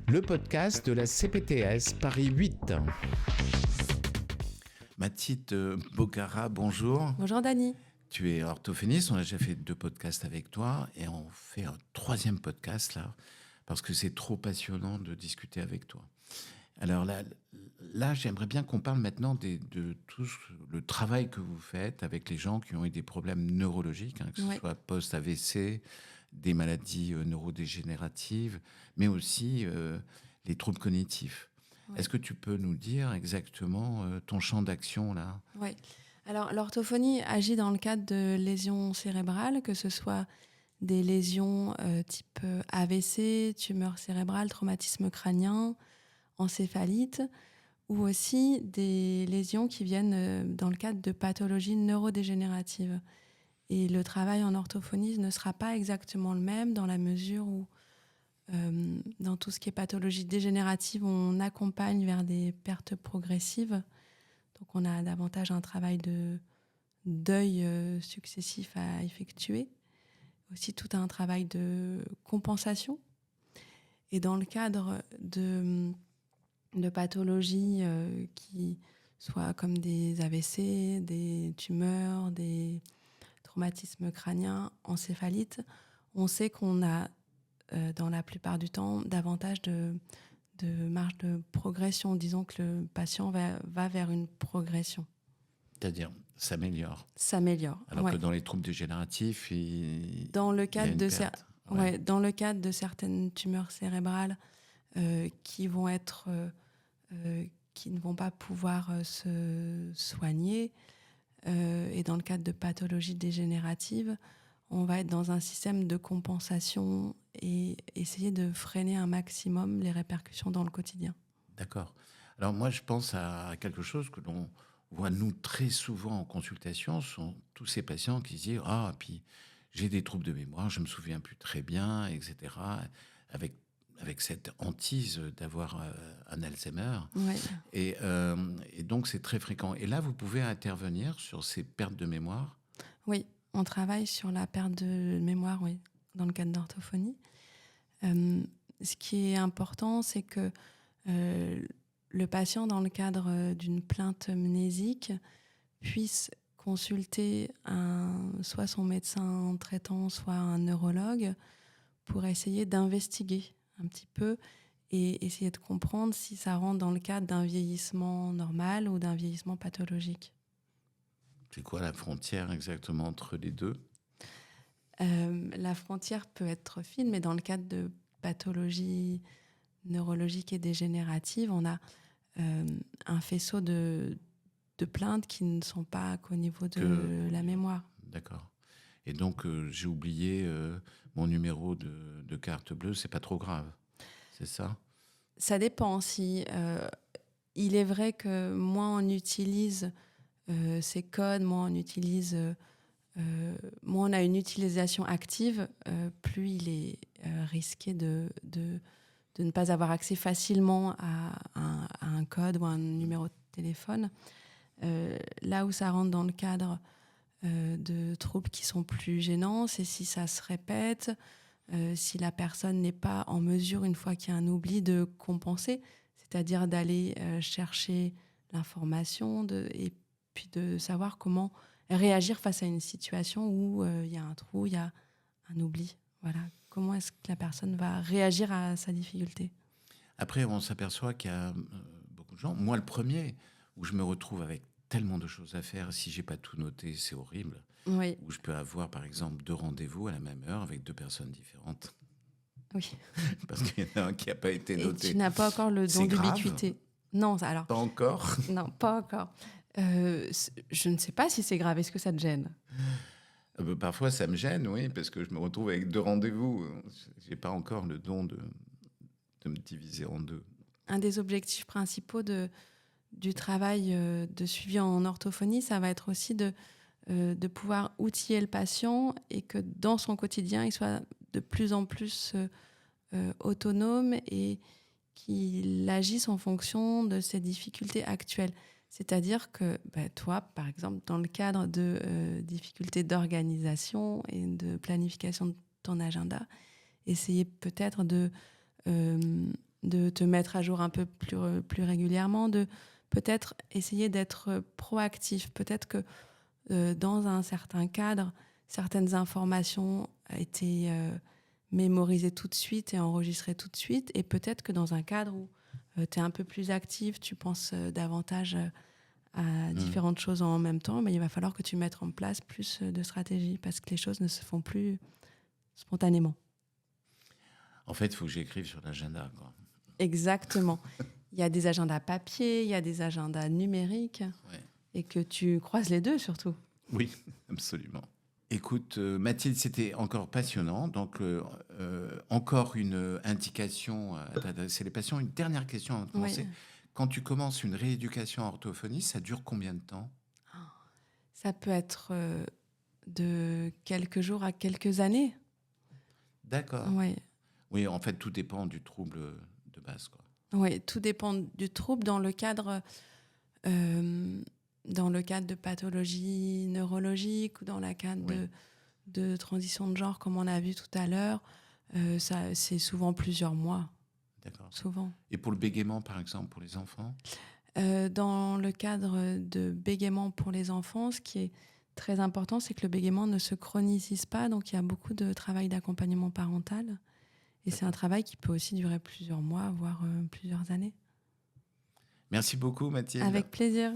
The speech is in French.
Le podcast de la CPTS Paris 8. Mathilde Bocara, bonjour. Bonjour Dany. Tu es orthophoniste, on a déjà fait 2 podcasts avec toi et on fait un 3e podcast là, parce que c'est trop passionnant de discuter avec toi. Alors là j'aimerais bien qu'on parle maintenant de tout le travail que vous faites avec les gens qui ont eu des problèmes neurologiques, que ce soit post-AVC, des maladies neurodégénératives, mais aussi les troubles cognitifs. Ouais. Est-ce que tu peux nous dire exactement ton champ d'action là ? Oui. Alors, l'orthophonie agit dans le cadre de lésions cérébrales, que ce soit des lésions type AVC, tumeur cérébrale, traumatisme crânien, encéphalite, ou aussi des lésions qui viennent dans le cadre de pathologies neurodégénératives. Et le travail en orthophonie ne sera pas exactement le même dans la mesure où, dans tout ce qui est pathologie dégénérative, on accompagne vers des pertes progressives. Donc on a davantage un travail de deuil successif à effectuer. Aussi tout un travail de compensation. Et dans le cadre de pathologies qui soient comme des AVC, des tumeurs, des traumatismes crâniens, encéphalite, on sait qu'on a, dans la plupart du temps, davantage de marge de progression. Disons que le patient va vers une progression. C'est-à-dire, s'améliore. S'améliore. Alors que dans les troubles dégénératifs, dans le cadre dans le cadre de certaines tumeurs cérébrales qui vont être qui ne vont pas pouvoir se soigner, et dans le cadre de pathologies dégénératives, on va être dans un système de compensation et essayer de freiner un maximum les répercussions dans le quotidien. D'accord. Alors moi, je pense à quelque chose que l'on voit nous très souvent en consultation, sont tous ces patients qui se disent « Ah, puis j'ai des troubles de mémoire, je me souviens plus très bien, etc. » avec cette hantise d'avoir un Alzheimer. Ouais. Et donc, c'est très fréquent. Et là, vous pouvez intervenir sur ces pertes de mémoire ? Oui. On travaille sur la perte de mémoire, oui, dans le cadre d'orthophonie. Ce qui est important, c'est que le patient, dans le cadre d'une plainte mnésique, puisse consulter soit son médecin traitant, soit un neurologue, pour essayer d'investiguer un petit peu et essayer de comprendre si ça rentre dans le cadre d'un vieillissement normal ou d'un vieillissement pathologique. C'est quoi la frontière exactement entre les deux ? La frontière peut être fine, mais dans le cadre de pathologies neurologiques et dégénératives, on a un faisceau de plaintes qui ne sont pas qu'au niveau de la mémoire. D'accord. Et donc, j'ai oublié mon numéro de carte bleue, c'est pas trop grave, c'est ça ? Ça dépend. Si, il est vrai que moins on utilise ces codes, moins on a une utilisation active, plus il est risqué de ne pas avoir accès facilement à un code ou à un numéro de téléphone. Là où ça rentre dans le cadre de troubles qui sont plus gênants, c'est si ça se répète, si la personne n'est pas en mesure, une fois qu'il y a un oubli, de compenser, c'est-à-dire d'aller chercher l'information et puis de savoir comment réagir face à une situation où il y a un trou, il y a un oubli. Voilà. Comment est-ce que la personne va réagir à sa difficulté ? Après, on s'aperçoit qu'il y a beaucoup de gens, moi le premier, où je me retrouve avec tellement de choses à faire, si j'ai pas tout noté, c'est horrible. Oui. Où je peux avoir, par exemple, 2 rendez-vous à la même heure avec 2 personnes différentes. Oui. Parce qu'il y en a un qui n'a pas été noté. Et tu n'as pas encore le don d'ubiquité. Non, alors. Pas encore ? Non, pas encore. Je ne sais pas si c'est grave. Est-ce que ça te gêne ? Parfois, ça me gêne, oui, parce que je me retrouve avec 2 rendez-vous. J'ai pas encore le don de me diviser en 2. Un des objectifs principaux du travail de suivi en orthophonie, ça va être aussi de pouvoir outiller le patient et que dans son quotidien, il soit de plus en plus autonome et qu'il agisse en fonction de ses difficultés actuelles. C'est-à-dire que toi, par exemple, dans le cadre de difficultés d'organisation et de planification ton agenda. Essayer peut-être de te mettre à jour un peu plus régulièrement, de peut-être essayer d'être proactif. Peut-être que dans un certain cadre, certaines informations été mémorisées tout de suite et enregistrées tout de suite. Et peut-être que dans un cadre où tu es un peu plus actif, tu penses davantage à différentes choses en même temps, mais il va falloir que tu mettes en place plus de stratégies parce que les choses ne se font plus spontanément. En fait, il faut que j'écrive sur l'agenda, quoi. Exactement. Il y a des agendas papier, il y a des agendas numériques, Ouais. et que tu croises les deux surtout. Oui, absolument. Écoute, Mathilde, c'était encore passionnant. Donc, encore une indication à t'adresser les patients. Une dernière question avant de commencer. Oui. Quand tu commences une rééducation en orthophonie, ça dure combien de temps? Ça peut être de quelques jours à quelques années. D'accord. Oui. Oui, en fait, tout dépend du trouble de base, quoi. Oui, tout dépend du trouble dans le cadre de pathologies neurologiques ou dans le cadre Oui. de transition de genre, comme on a vu tout à l'heure. C'est souvent plusieurs mois. D'accord. Souvent. Et pour le bégaiement, par exemple, pour les enfants? Dans le cadre de bégaiement pour les enfants, ce qui est très important, c'est que le bégaiement ne se chronicise pas. Donc, il y a beaucoup de travail d'accompagnement parental. Et c'est un travail qui peut aussi durer plusieurs mois, voire plusieurs années. Merci beaucoup, Mathilde. Avec plaisir.